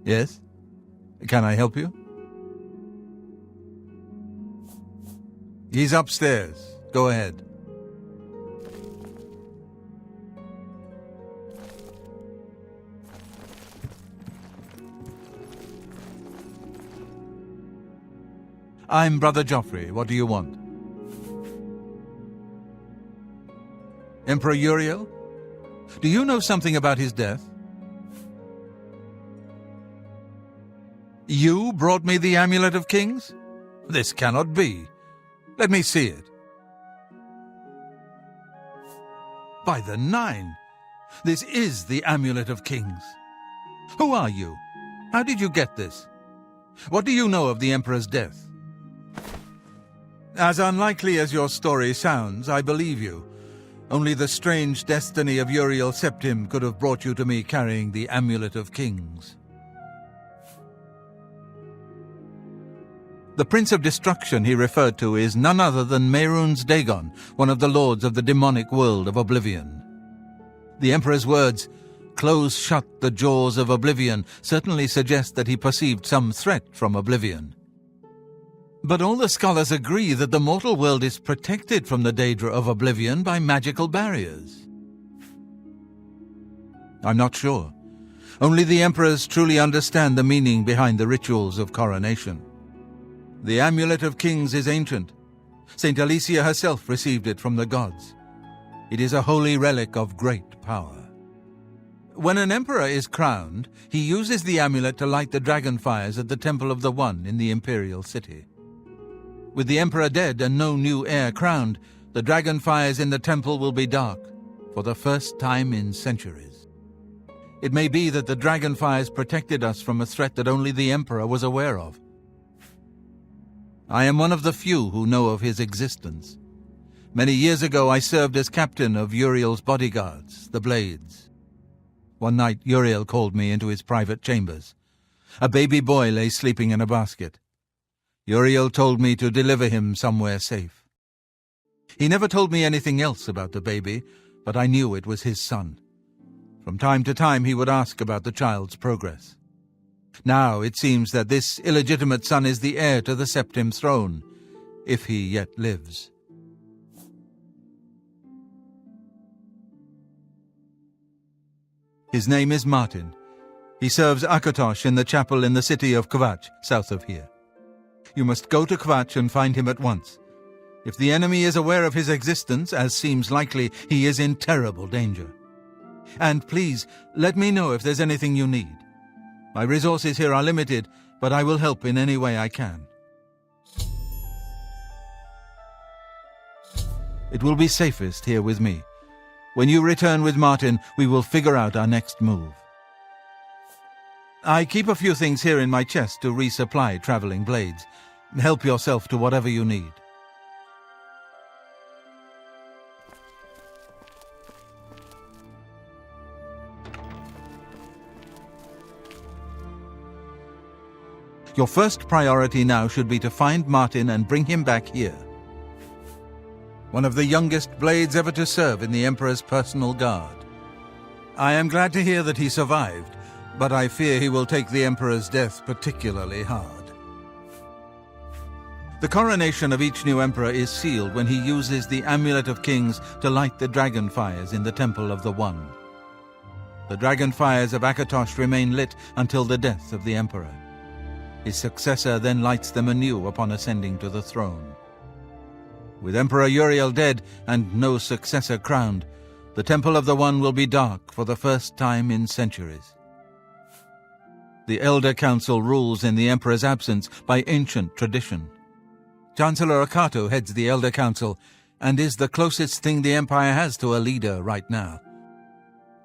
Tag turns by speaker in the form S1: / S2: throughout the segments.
S1: Yes? Can I help you? He's upstairs. Go ahead. I'm Brother Joffrey. What do you want? Emperor Uriel? Do you know something about his death? You brought me the Amulet of Kings? This cannot be. Let me see it. By the Nine! This is the Amulet of Kings. Who are you? How did you get this? What do you know of the Emperor's death? As unlikely as your story sounds, I believe you. Only the strange destiny of Uriel Septim could have brought you to me carrying the Amulet of Kings. The Prince of Destruction he referred to is none other than Mehrunes Dagon, one of the lords of the demonic world of Oblivion. The Emperor's words, "Close shut the jaws of Oblivion," certainly suggest that he perceived some threat from Oblivion. But all the scholars agree that the mortal world is protected from the Daedra of Oblivion by magical barriers. I'm not sure. Only the emperors truly understand the meaning behind the rituals of coronation. The Amulet of Kings is ancient. Saint Alicia herself received it from the gods. It is a holy relic of great power. When an emperor is crowned, he uses the amulet to light the dragon fires at the Temple of the One in the imperial city. With the emperor dead and no new heir crowned, the dragon fires in the temple will be dark, for the first time in centuries. It may be that the dragon fires protected us from a threat that only the emperor was aware of. I am one of the few who know of his existence. Many years ago I served as captain of Uriel's bodyguards, the Blades. One night Uriel called me into his private chambers. A baby boy lay sleeping in a basket. Uriel told me to deliver him somewhere safe. He never told me anything else about the baby, but I knew it was his son. From time to time he would ask about the child's progress. Now it seems that this illegitimate son is the heir to the Septim throne, if he yet lives. His name is Martin. He serves Akatosh in the chapel in the city of Kvatch, south of here. You must go to Kvatch and find him at once. If the enemy is aware of his existence, as seems likely, he is in terrible danger. And please, let me know if there's anything you need. My resources here are limited, but I will help in any way I can. It will be safest here with me. When you return with Martin, we will figure out our next move. I keep a few things here in my chest to resupply traveling blades. Help yourself to whatever you need. Your first priority now should be to find Martin and bring him back here. One of the youngest blades ever to serve in the Emperor's personal guard. I am glad to hear that he survived, but I fear he will take the Emperor's death particularly hard. The coronation of each new emperor is sealed when he uses the Amulet of Kings to light the dragon fires in the Temple of the One. The dragon fires of Akatosh remain lit until the death of the emperor. His successor then lights them anew upon ascending to the throne. With Emperor Uriel dead and no successor crowned, the Temple of the One will be dark for the first time in centuries. The Elder Council rules in the Emperor's absence by ancient tradition. Chancellor Akato heads the Elder Council and is the closest thing the Empire has to a leader right now.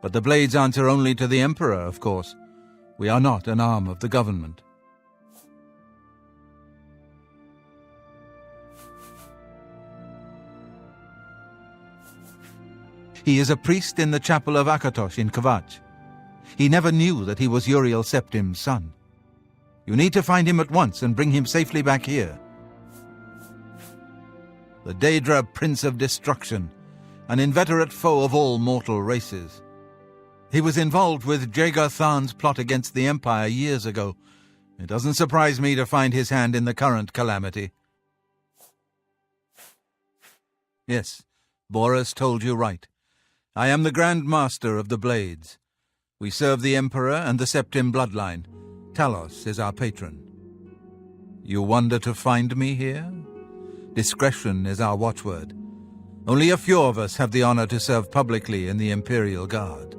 S1: But the Blades answer only to the Emperor, of course. We are not an arm of the government. He is a priest in the chapel of Akatosh in Kvatch. He never knew that he was Uriel Septim's son. You need to find him at once and bring him safely back here. The Daedra Prince of Destruction, an inveterate foe of all mortal races. He was involved with Jagar Tharn's plot against the Empire years ago. It doesn't surprise me to find his hand in the current calamity. Yes, Boris told you right. I am the Grand Master of the Blades. We serve the Emperor and the Septim bloodline. Talos is our patron. You wonder to find me here? Discretion is our watchword. Only a few of us have the honor to serve publicly in the Imperial Guard.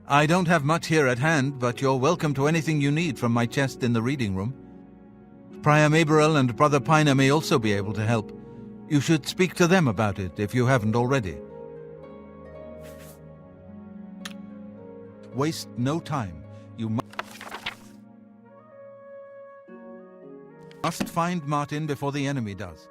S1: I don't have much here at hand, but you're welcome to anything you need from my chest in the reading room. Prior Maberel and Brother Piner may also be able to help. You should speak to them about it if you haven't already. Waste no time. You must find Martin before the enemy does.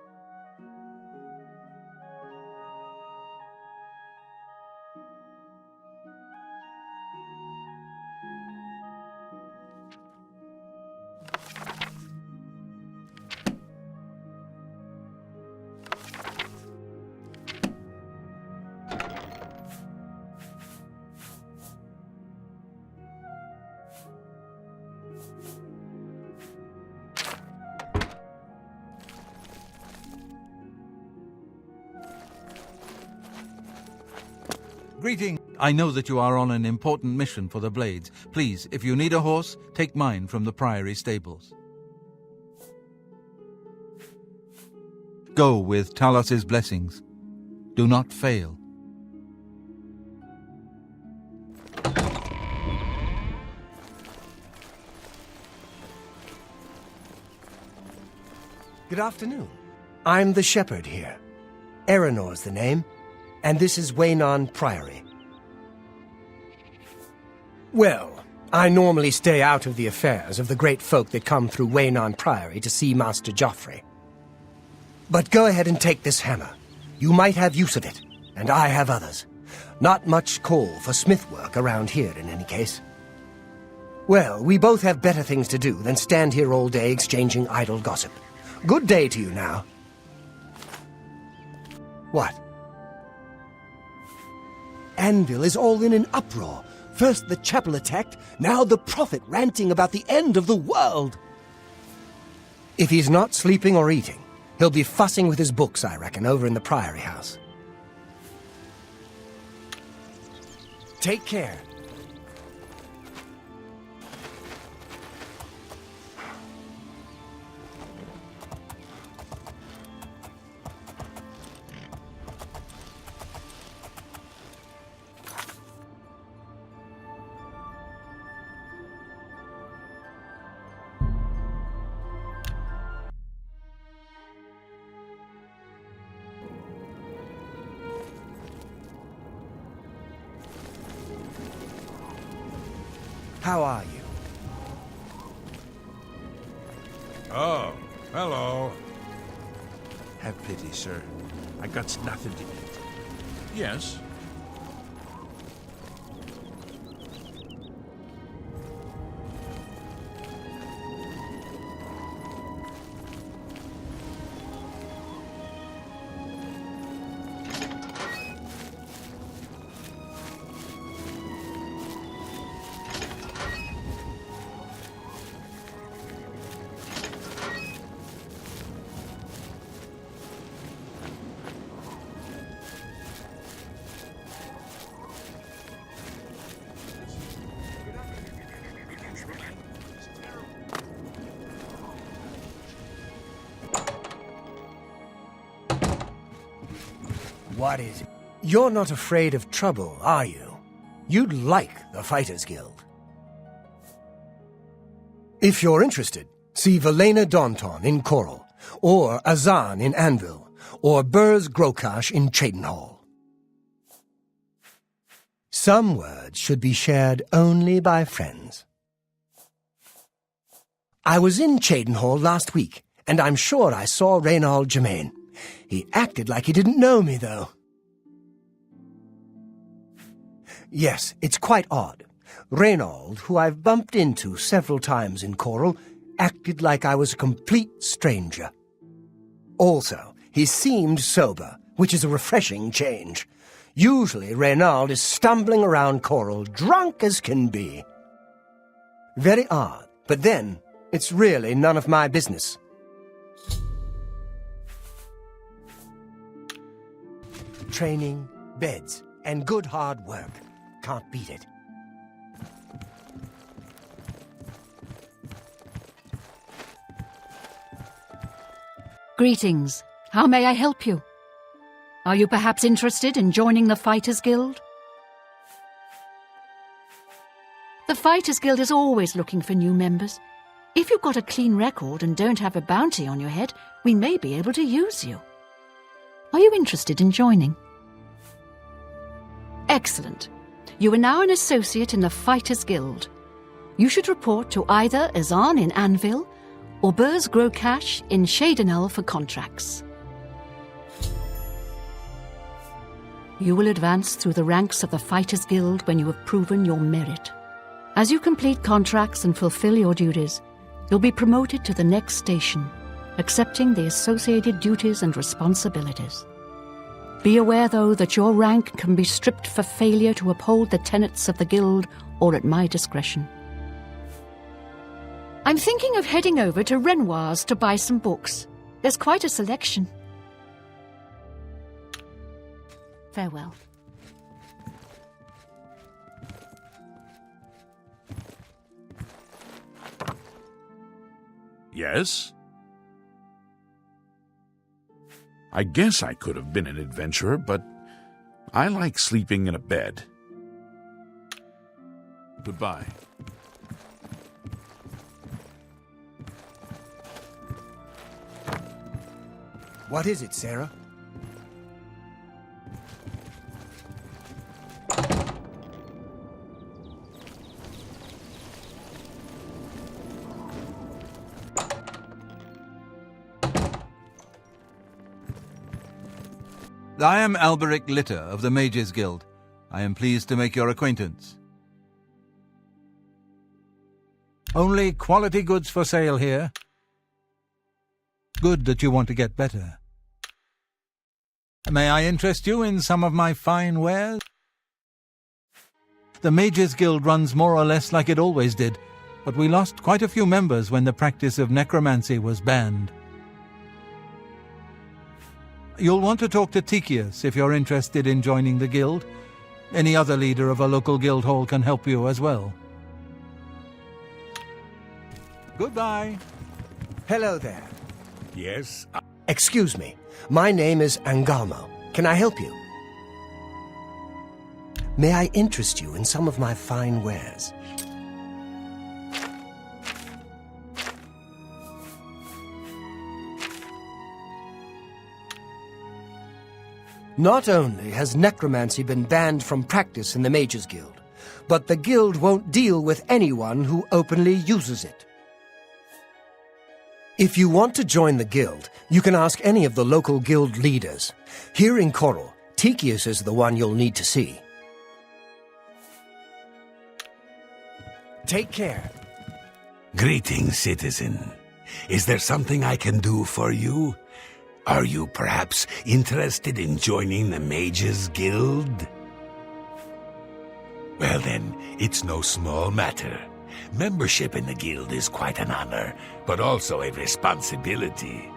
S1: Greeting! I know that you are on an important mission for the Blades. Please, if you need a horse, take mine from the Priory stables. Go with Talos' blessings. Do not fail.
S2: Good afternoon. I'm the shepherd here. Eranor's the name, and this is Waynon Priory. Well, I normally stay out of the affairs of the great folk that come through Waynon Priory to see Master Joffrey. But go ahead and take this hammer. You might have use of it, and I have others. Not much call for smith work around here in any case. Well, we both have better things to do than stand here all day exchanging idle gossip. Good day to you now. What? Anvil is all in an uproar. First the chapel attacked, now the prophet ranting about the end of the world. If he's not sleeping or eating, he'll be fussing with his books, I reckon, over in the Priory house. Take care. How are you?
S3: Oh, hello. Have pity, sir. I got nothing to eat. Yes?
S2: What is it? You're not afraid of trouble, are you? You'd like the Fighters Guild. If you're interested, see Velena Daunton in Coral, or Azan in Anvil, or Burz Grokash in Cheydinhall. Some words should be shared only by friends. I was in Cheydinhall last week, and I'm sure I saw Reynald Germain. He acted like he didn't know me, though. Yes, it's quite odd. Reynald, who I've bumped into several times in Coral, acted like I was a complete stranger. Also, he seemed sober, which is a refreshing change. Usually, Reynald is stumbling around Coral, drunk as can be. Very odd, but then, it's really none of my business. Training, beds, and good hard work. Can't beat it.
S4: Greetings. How may I help you? Are you perhaps interested in joining the Fighters Guild? The Fighters Guild is always looking for new members. If you've got a clean record and don't have a bounty on your head, we may be able to use you. Are you interested in joining? Excellent. You are now an associate in the Fighters Guild. You should report to either Azan in Anvil or Burz Grocash in Shadenel for contracts. You will advance through the ranks of the Fighters Guild when you have proven your merit. As you complete contracts and fulfill your duties, you'll be promoted to the next station, accepting the associated duties and responsibilities. Be aware, though, that your rank can be stripped for failure to uphold the tenets of the Guild or at my discretion. I'm thinking of heading over to Renoir's to buy some books. There's quite a selection. Farewell.
S3: Yes? I guess I could have been an adventurer, but I like sleeping in a bed. Goodbye.
S2: What is it, Sarah?
S1: I am Alberic Litter of the Mages Guild. I am pleased to make your acquaintance. Only quality goods for sale here. Good that you want to get better. May I interest you in some of my fine wares? The Mages Guild runs more or less like it always did, but we lost quite a few members when the practice of necromancy was banned. You'll want to talk to Tikius if you're interested in joining the guild. Any other leader of a local guild hall can help you as well. Goodbye.
S2: Hello there.
S3: Yes?
S2: Excuse me. My name is Angalmo. Can I help you? May I interest you in some of my fine wares? Not only has necromancy been banned from practice in the Mages Guild, but the guild won't deal with anyone who openly uses it. If you want to join the guild, you can ask any of the local guild leaders. Here in Coral, Tikius is the one you'll need to see. Take care.
S5: Greetings, citizen. Is there something I can do for you? Are you perhaps interested in joining the Mages Guild? Well then, it's no small matter. Membership in the guild is quite an honor, but also a responsibility.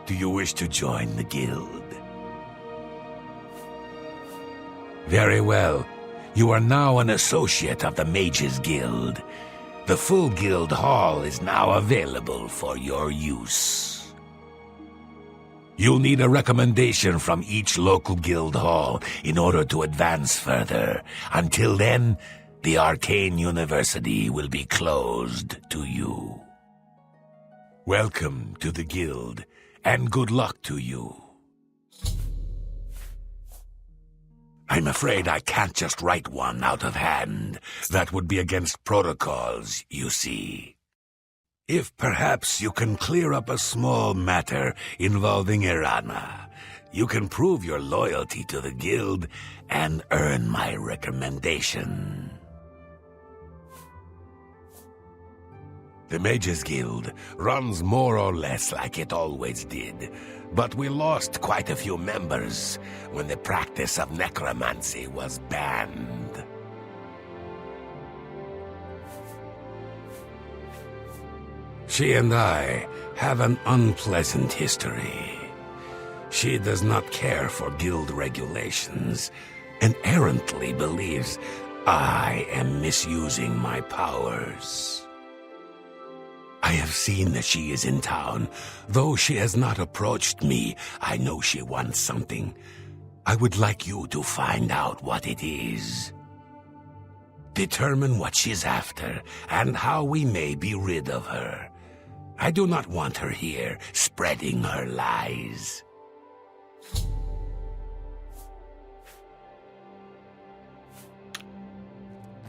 S5: Do you wish to join the guild? Very well. You are now an associate of the Mages Guild. The full guild hall is now available for your use. You'll need a recommendation from each local guild hall in order to advance further. Until then, the Arcane University will be closed to you. Welcome to the guild, and good luck to you. I'm afraid I can't just write one out of hand. That would be against protocols, you see. If perhaps you can clear up a small matter involving Irana, you can prove your loyalty to the guild and earn my recommendation. The Mages Guild runs more or less like it always did, but we lost quite a few members when the practice of necromancy was banned. She and I have an unpleasant history. She does not care for guild regulations and errantly believes I am misusing my powers. I have seen that she is in town. Though she has not approached me, I know she wants something. I would like you to find out what it is. Determine what she's after and how we may be rid of her. I do not want her here spreading her lies.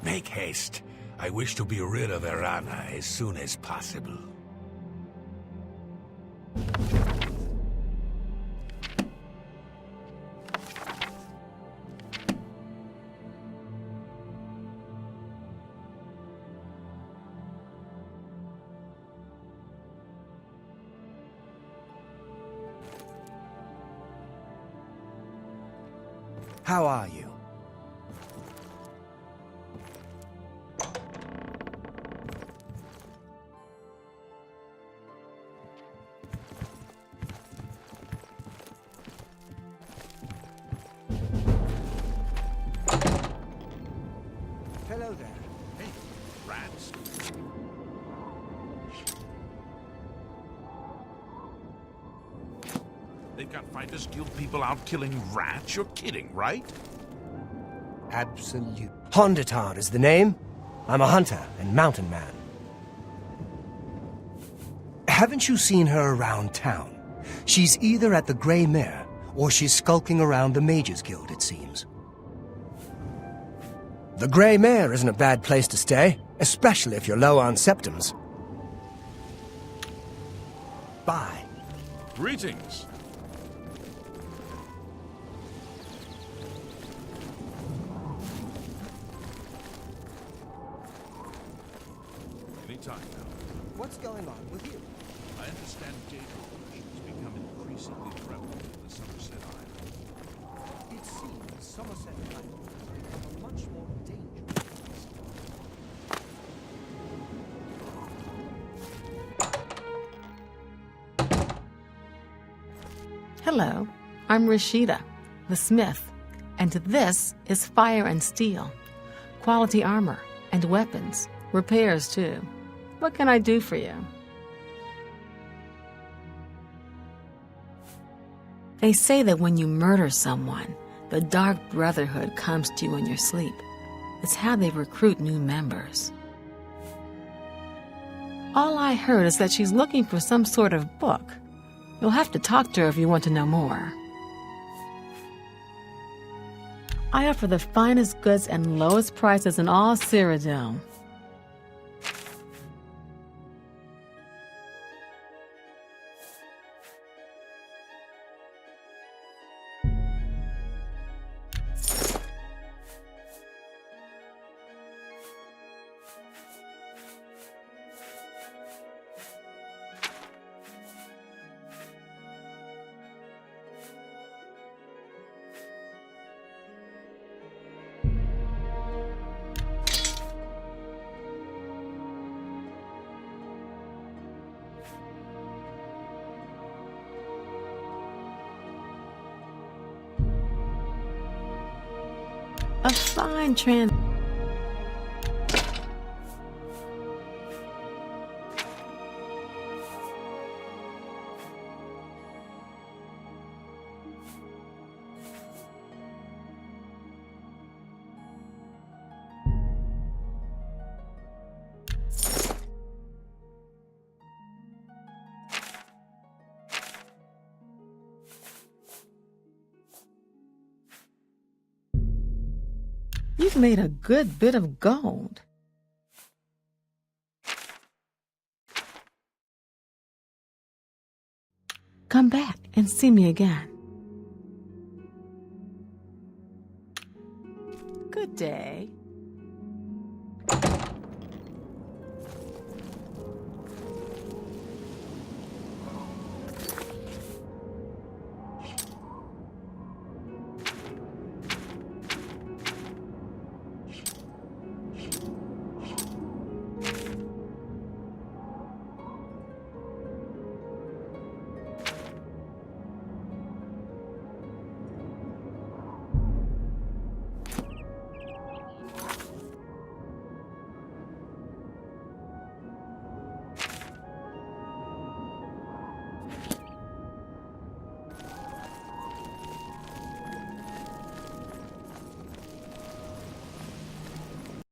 S5: Make haste. I wish to be rid of Erana as soon as possible.
S2: How are you? Hello there.
S3: Hey, rats. They've got Fighters Guild people out killing rats? You're kidding, right?
S2: Absolute. Hondatar is the name. I'm a hunter and mountain man. Haven't you seen her around town? She's either at the Grey Mare, or she's skulking around the Mages Guild, it seems. The Grey Mare isn't a bad place to stay, especially if you're low on septums. Bye.
S3: Greetings. Anytime now.
S2: What's going on with you?
S3: I understand data pollution has become increasingly prevalent in the Somerset Islands.
S2: It seems Somerset Island has become a much more dangerous place.
S6: Hello, I'm Rashida, the smith, and this is Fire and Steel. Quality armor and weapons, repairs too. What can I do for you? They say that when you murder someone, the Dark Brotherhood comes to you in your sleep. It's how they recruit new members. All I heard is that she's looking for some sort of book. You'll have to talk to her if you want to know more. I offer the finest goods and lowest prices in all Cyrodiil. A fine You've made a good bit of gold. Come back and see me again. Good day.